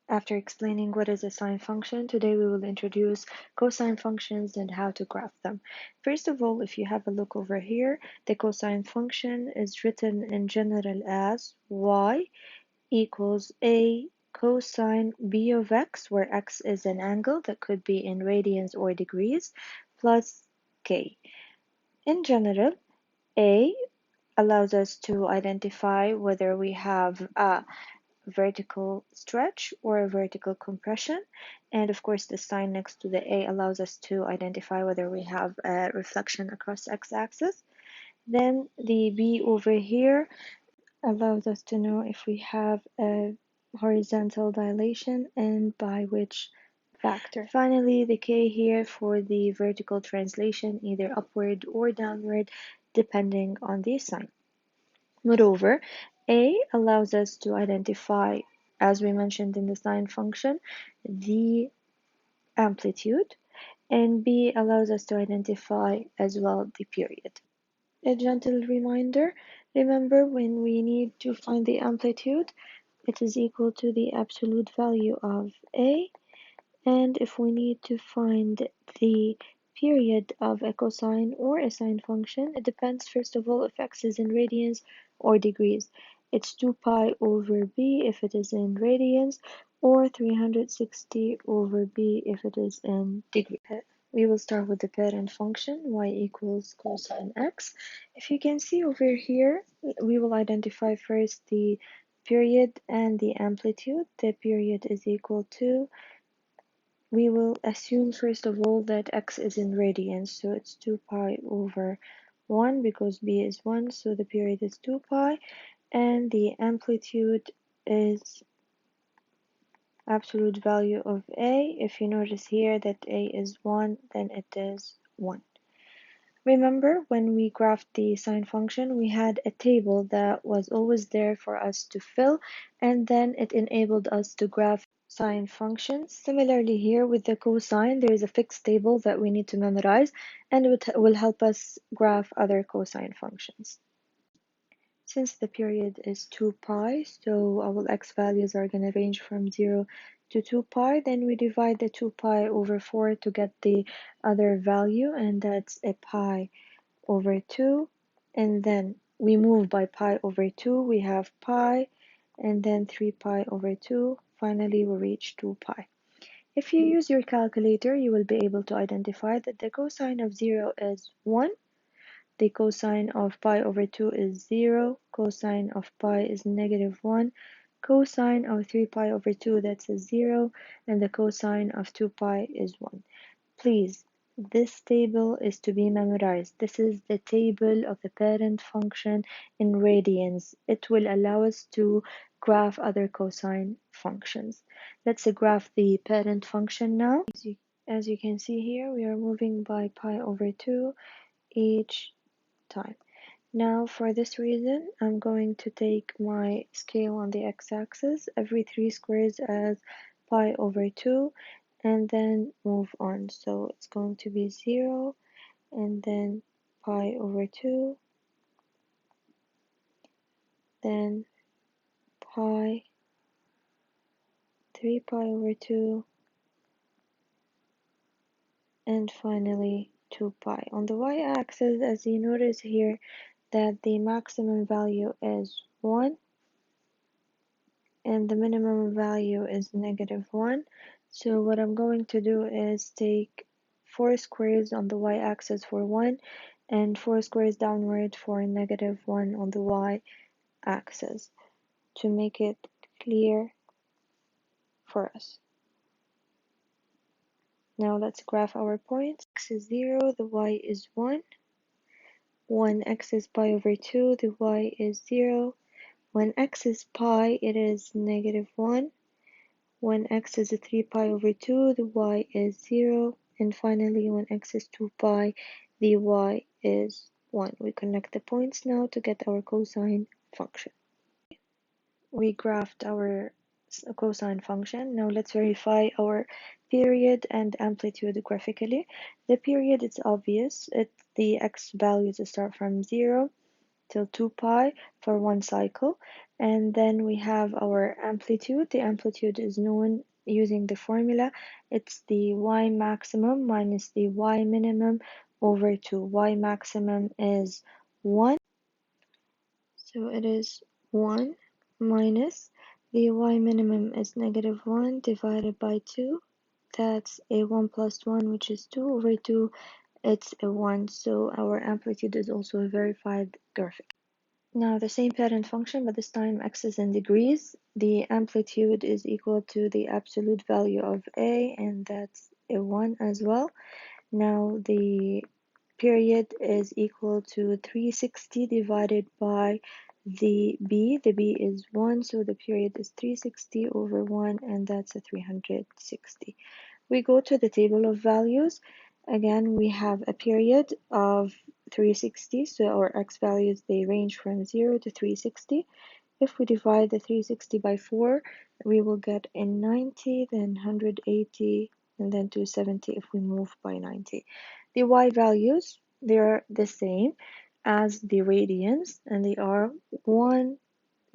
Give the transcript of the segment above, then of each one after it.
After explaining what is a sine function, today we will introduce cosine functions and how to graph them. First of all, if you have a look over here, the cosine function is written in general as y equals a cosine b of x, where x is an angle that could be in radians or degrees, plus k. In general, a allows us to identify whether we have a vertical stretch or a vertical compression, and of course the sign next to the A allows us to identify whether we have a reflection across x-axis. Then the B over here allows us to know if we have a horizontal dilation and by which factor. Finally, the K here for the vertical translation, either upward or downward, depending on the sign. Moreover, A allows us to identify, as we mentioned in the sine function, the amplitude, and B allows us to identify as well the period. A gentle reminder, remember when we need to find the amplitude, it is equal to the absolute value of A, and if we need to find the period of a cosine or a sine function, it depends first of all if x is in radians or degrees. It's 2 pi over b if it is in radians, or 360 over b if it is in degrees. We will start with the parent function, y equals cosine x. If you can see over here, we will identify first the period and the amplitude. The period is equal to, we will assume first of all that x is in radians, so it's 2 pi over 1 because b is 1, so the period is 2 pi, and the amplitude is absolute value of a. If you notice here that a is 1, then it is 1. Remember when we graphed the sine function, we had a table that was always there for us to fill, and then it enabled us to graph sine functions. Similarly here with the cosine, there is a fixed table that we need to memorize, and it will help us graph other cosine functions. Since the period is 2 pi, so our x values are going to range from 0 to 2 pi, then we divide the 2 pi over 4 to get the other value, and that's a pi over 2, and then we move by pi over 2, we have pi, and then 3 pi over 2, finally we reach 2 pi. If you use your calculator, you will be able to identify that the cosine of 0 is 1, the cosine of pi over 2 is 0, cosine of pi is -1, cosine of 3 pi over 2, that's a 0, and the cosine of 2 pi is 1. Please, this table is to be memorized. This is the table of the parent function in radians. It will allow us to graph other cosine functions. Let's graph the parent function now. As you can see here, we are moving by pi over 2 each time. Now for this reason, I'm going to take my scale on the x-axis, every 3 squares as pi over 2, and then move on. So it's going to be 0, and then pi over 2, then pi, 3 pi over 2, and finally 2 pi. On the y-axis, as you notice here, that the maximum value is 1, and the minimum value is -1. So what I'm going to do is take 4 squares on the y-axis for 1 and 4 squares downward for -1 on the y-axis to make it clear for us. Now let's graph our points. X is 0, the y is 1. When x is pi over 2, the y is 0. When x is pi, it is -1. When x is 3 pi over 2, the y is 0. And finally, when x is 2 pi, the y is 1. We connect the points now to get our cosine function. We graphed our cosine function. Now let's verify our period and amplitude graphically. The period, it's obvious. The x values start from 0, till 2 pi for one cycle. And then we have our amplitude. The amplitude is known using the formula. It's the y maximum minus the y minimum over 2. Y maximum is 1. So it is 1 minus the y minimum is negative 1 divided by 2. That's a 1 plus 1, which is 2 over 2. It's a 1. So our amplitude is also a verified graphic. Now the same parent function, but this time x is in degrees. The amplitude is equal to the absolute value of a, and that's a 1 as well. Now the period is equal to 360 divided by the b. The b is 1, so the period is 360 over 1, and that's a 360. We go to the table of values. Again, we have a period of 360, so our x values, they range from 0 to 360. If we divide the 360 by 4, we will get a 90, then 180, and then 270 if we move by 90. The y values, they're the same as the radians, and they are 1,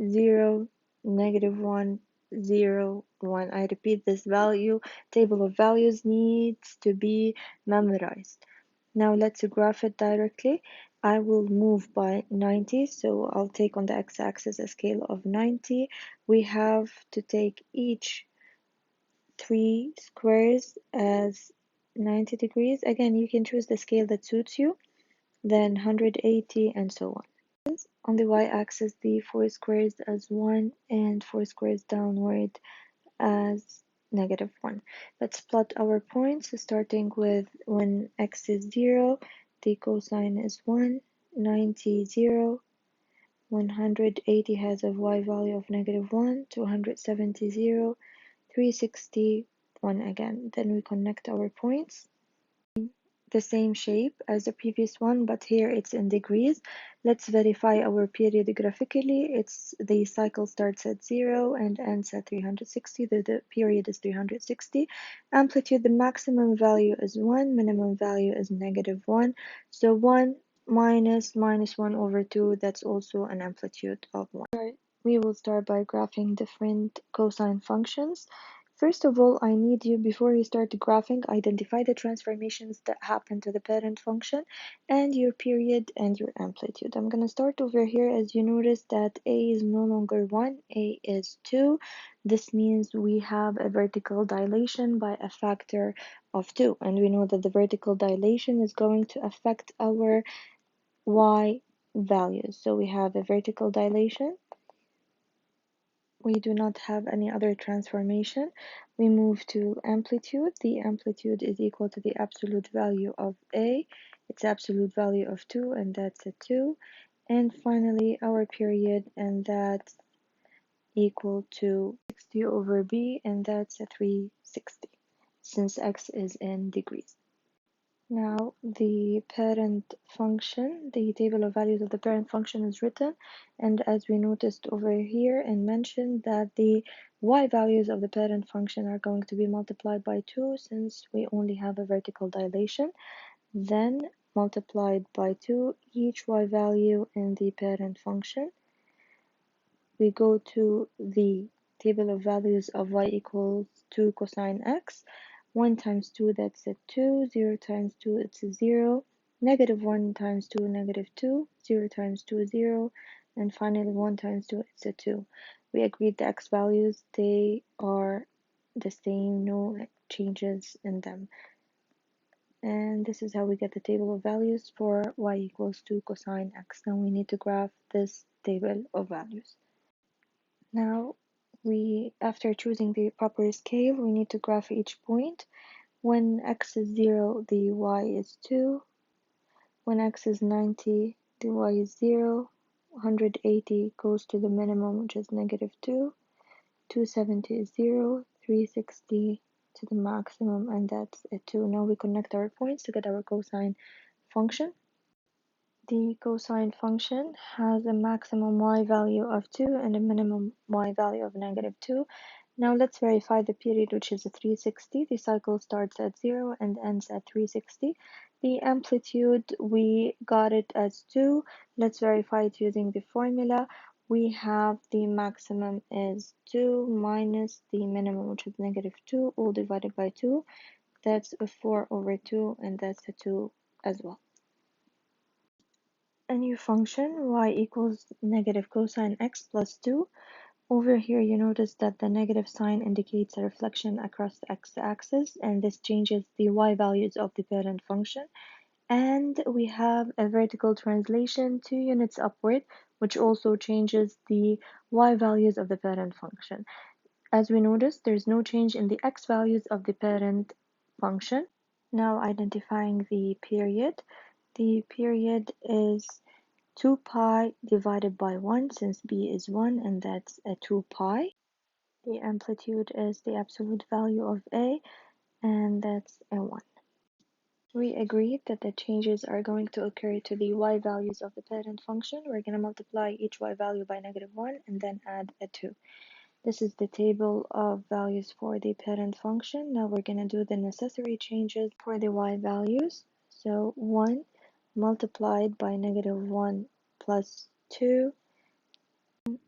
0, negative 1, 0, 1. I repeat, this value table of values needs to be memorized. Now let's graph it directly. I will move by 90, so I'll take on the x-axis a scale of 90. We have to take each 3 squares as 90 degrees. Again, you can choose the scale that suits you, then 180 and so on. On the y-axis, the 4 squares as 1 and 4 squares downward as negative 1. Let's plot our points, starting with when x is 0, the cosine is 1, 90, 0, 180 has a y value of negative 1, 270, 0, 360, 1 again. Then we connect our points. The same shape as the previous one, but here it's in degrees. Let's verify our period graphically. It's the cycle starts at 0 and ends at 360. The period is 360. Amplitude, the maximum value is 1, minimum value is negative 1. So 1 minus 1 over 2, that's also an amplitude of 1. We will start by graphing different cosine functions. First of all, I need you, before you start graphing, identify the transformations that happen to the parent function and your period and your amplitude. I'm going to start over here. As you notice that a is no longer 1, a is 2. This means we have a vertical dilation by a factor of 2. And we know that the vertical dilation is going to affect our y values. So we have a vertical dilation. We do not have any other transformation. We move to amplitude. The amplitude is equal to the absolute value of A, its absolute value of 2, and that's a 2. And finally, our period, and that's equal to 60 over B, and that's a 360, since x is in degrees. Now the parent function, the table of values of the parent function is written, and as we noticed over here and mentioned that the y values of the parent function are going to be multiplied by 2 since we only have a vertical dilation, then multiplied by 2 each y value in the parent function. We go to the table of values of y equals 2 cosine x. 1 times 2, that's a 2. 0 times 2, it's a 0. Negative 1 times 2, negative 2. 0 times 2, 0. And finally, 1 times 2, it's a 2. We agreed the x values, they are the same, no changes in them. And this is how we get the table of values for y equals 2 cosine x. Now we need to graph this table of values. Now, after choosing the proper scale, we need to graph each point. When x is 0, the y is 2. When x is 90, the y is 0. 180 goes to the minimum, which is negative 2. 270 is 0. 360 to the maximum, and that's a 2. Now we connect our points to get our cosine function. The cosine function has a maximum y value of 2 and a minimum y value of negative 2. Now let's verify the period, which is 360. The cycle starts at 0 and ends at 360. The amplitude, we got it as 2. Let's verify it using the formula. We have the maximum is 2 minus the minimum, which is -2, all divided by 2. That's a 4 over 2, and that's a 2 as well. A new function, y equals negative cosine x plus 2. Over here, you notice that the negative sign indicates a reflection across the x-axis, and this changes the y values of the parent function. And we have a vertical translation 2 units upward, which also changes the y values of the parent function. As we notice, there's no change in the x values of the parent function. Now identifying the period. The period is 2 pi divided by 1, since b is 1, and that's a 2 pi. The amplitude is the absolute value of a, and that's a 1. We agreed that the changes are going to occur to the y values of the parent function. We're going to multiply each y value by -1 and then add a 2. This is the table of values for the parent function. Now we're going to do the necessary changes for the y values. So 1 multiplied by -1 plus 2,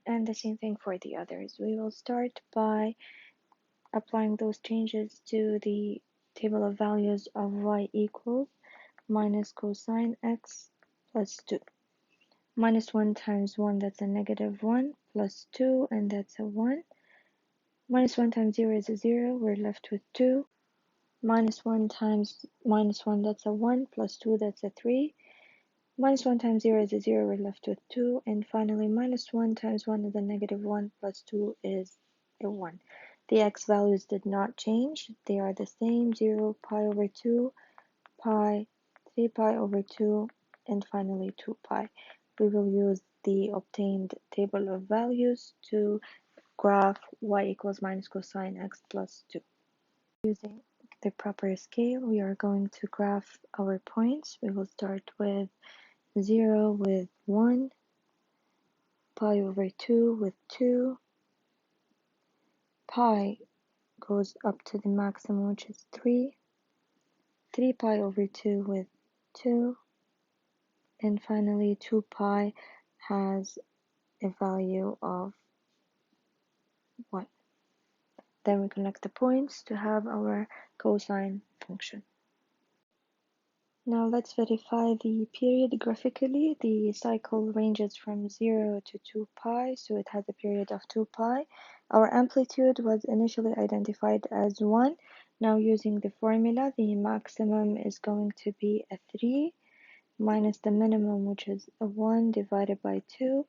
and the same thing for the others. We will start by applying those changes to the table of values of y equals minus cosine x plus 2. Minus 1 times 1, that's a -1, plus 2, and that's a 1. Minus 1 times 0 is a 0, we're left with 2. Minus 1 times minus 1, that's a 1, plus 2, that's a 3. Minus 1 times 0 is a 0, we're left with 2. And finally, minus 1 times 1 is a -1, plus 2 is a 1. The x values did not change, they are the same, 0, pi over 2, pi, 3 pi over 2, and finally 2 pi. We will use the obtained table of values to graph y equals minus cosine x plus 2. Using the proper scale, we are going to graph our points. We will start with 0 with 1, pi over 2 with 2, pi goes up to the maximum, which is 3, 3 pi over 2 with 2, and finally 2 pi has a value of 1. Then we connect the points to have our cosine function. Now let's verify the period graphically. The cycle ranges from 0 to 2 pi, so it has a period of 2 pi. Our amplitude was initially identified as 1. Now using the formula, the maximum is going to be a 3 minus the minimum, which is a 1 divided by 2,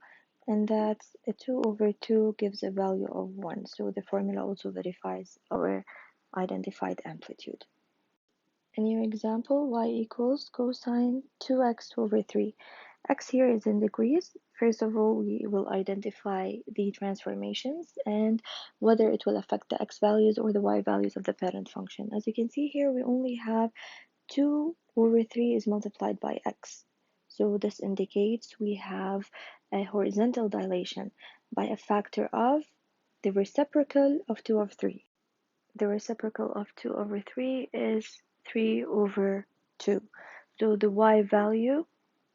and that's a 2 over 2 gives a value of 1. So the formula also verifies our identified amplitude. A new example, y equals cosine 2x over 3. X here is in degrees. First of all, we will identify the transformations and whether it will affect the x values or the y values of the parent function. As you can see here, we only have 2 over 3 is multiplied by x. So this indicates we have a horizontal dilation by a factor of the reciprocal of 2 over 3. The reciprocal of 2 over 3 is 3 over 2. So the y value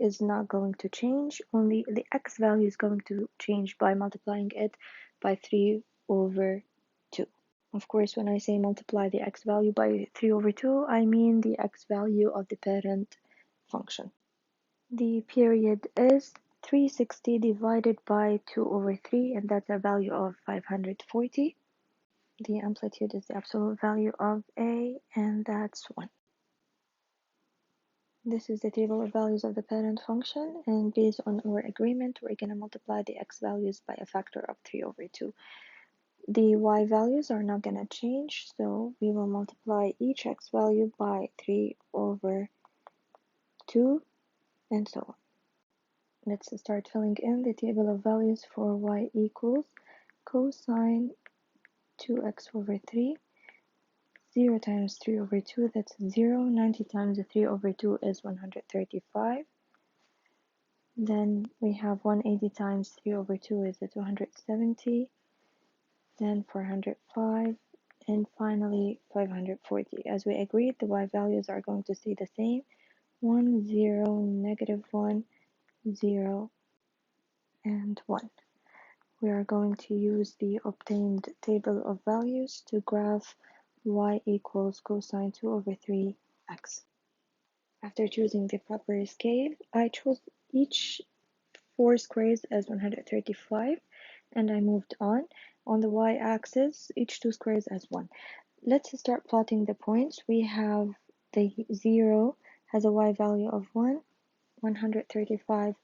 is not going to change, only the x value is going to change by multiplying it by 3 over 2. Of course, when I say multiply the x value by 3 over 2, I mean the x value of the parent function. The period is 360 divided by 2 over 3, and that's a value of 540. The amplitude is the absolute value of a, and that's 1. This is the table of values of the parent function, and based on our agreement, we're going to multiply the x values by a factor of 3 over 2. The y values are not going to change, so we will multiply each x value by 3 over 2, and so on. Let's start filling in the table of values for y equals cosine 2x over 3. 0 times 3 over 2, that's 0. 90 times 3 over 2 is 135. Then we have 180 times 3 over 2 is 270. Then 405. And finally 540. As we agreed, the y values are going to stay the same. 1, 0, negative 1, 0, and 1. We are going to use the obtained table of values to graph y equals cosine 2 over 3x. After choosing the proper scale, I chose each 4 squares as 135, and I moved on. On the y-axis, each 2 squares as 1. Let's start plotting the points. We have the 0 has a y value of 1, 135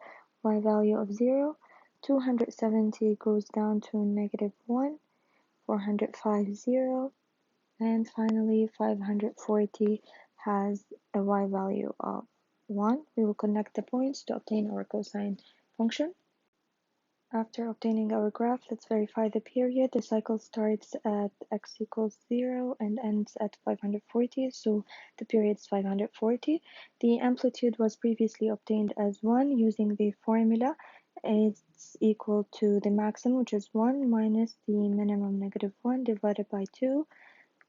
y value of 0, 270 goes down to negative 1, 405 0, and finally 540 has a y value of 1. We will connect the points to obtain our cosine function. After obtaining our graph, let's verify the period. The cycle starts at x equals 0 and ends at 540, so the period is 540. The amplitude was previously obtained as 1 using the formula. It's equal to the maximum, which is 1, minus the minimum, negative 1, divided by 2.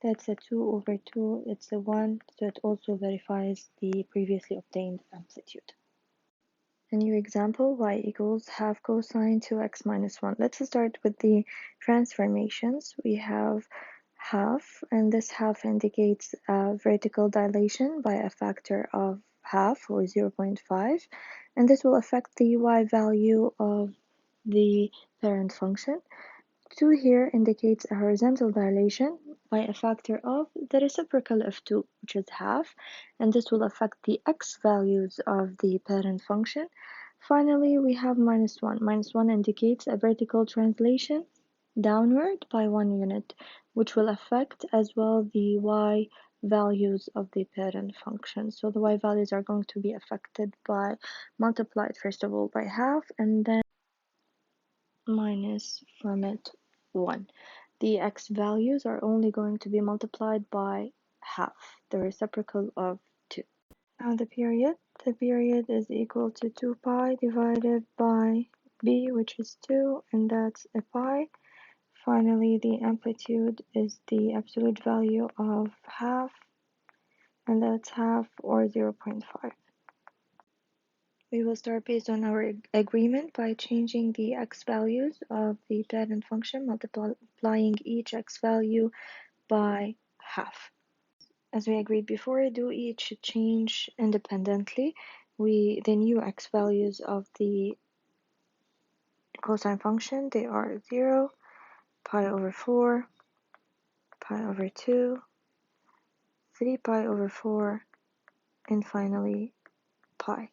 That's a 2 over 2, it's a 1, so it also verifies the previously obtained amplitude. A new example, y equals half cosine 2x minus 1. Let's start with the transformations. We have half, and this half indicates a vertical dilation by a factor of half, or 0.5, and this will affect the y value of the parent function. 2 here indicates a horizontal dilation by a factor of the reciprocal of 2, which is half, and this will affect the x values of the parent function. Finally, we have minus 1. Minus 1 indicates a vertical translation downward by 1 unit, which will affect as well the y values of the parent function. So the y values are going to be affected by multiplied first of all by half and then minus from it 1. The x values are only going to be multiplied by half, the reciprocal of 2. Now the period is equal to 2 pi divided by b, which is 2, and that's a pi. Finally, the amplitude is the absolute value of half, and that's half, or 0.5. We will start based on our agreement by changing the x values of the parent function, multiplying each x value by half. As we agreed before, do each change independently. The new x values of the cosine function, they are 0, pi over 4, pi over 2, 3 pi over 4, and finally pi.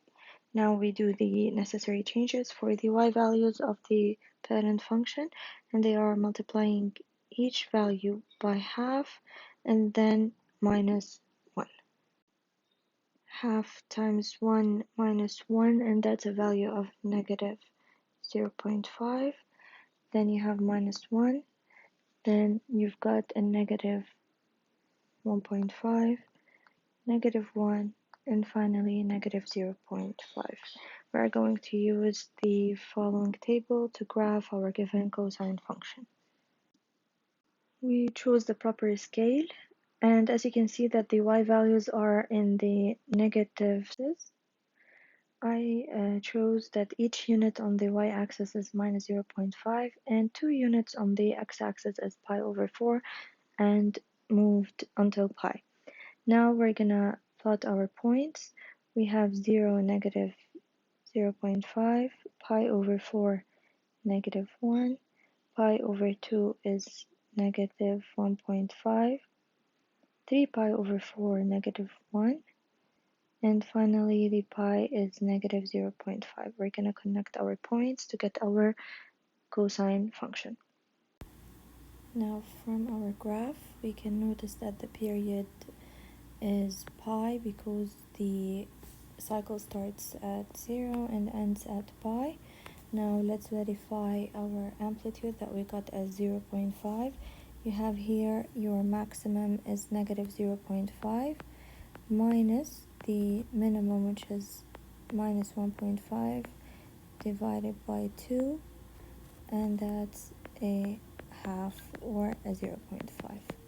Now we do the necessary changes for the y values of the parent function, and they are multiplying each value by half and then minus 1. Half times 1 minus 1, and that's a value of negative 0.5. Then you have minus 1, then you've got a negative 1.5, negative 1, and finally negative 0.5. We are going to use the following table to graph our given cosine function. We choose the proper scale, and as you can see that the y values are in the negatives. I chose that each unit on the y-axis is minus 0.5 and 2 units on the x-axis is pi over 4 and moved until pi. Now we're gonna plot our points. We have 0, negative 0.5, pi over 4, negative 1, pi over 2 is negative 1.5, 3 pi over 4, negative 1, and finally the pi is negative 0.5. We're going to connect our points to get our cosine function. Now from our graph we can notice that the period is pi because the cycle starts at 0 and ends at pi. Now let's verify our amplitude that we got as 0.5. You have here your maximum is negative 0.5 minus the minimum, which is minus 1.5 divided by 2, and that's a half, or a 0.5.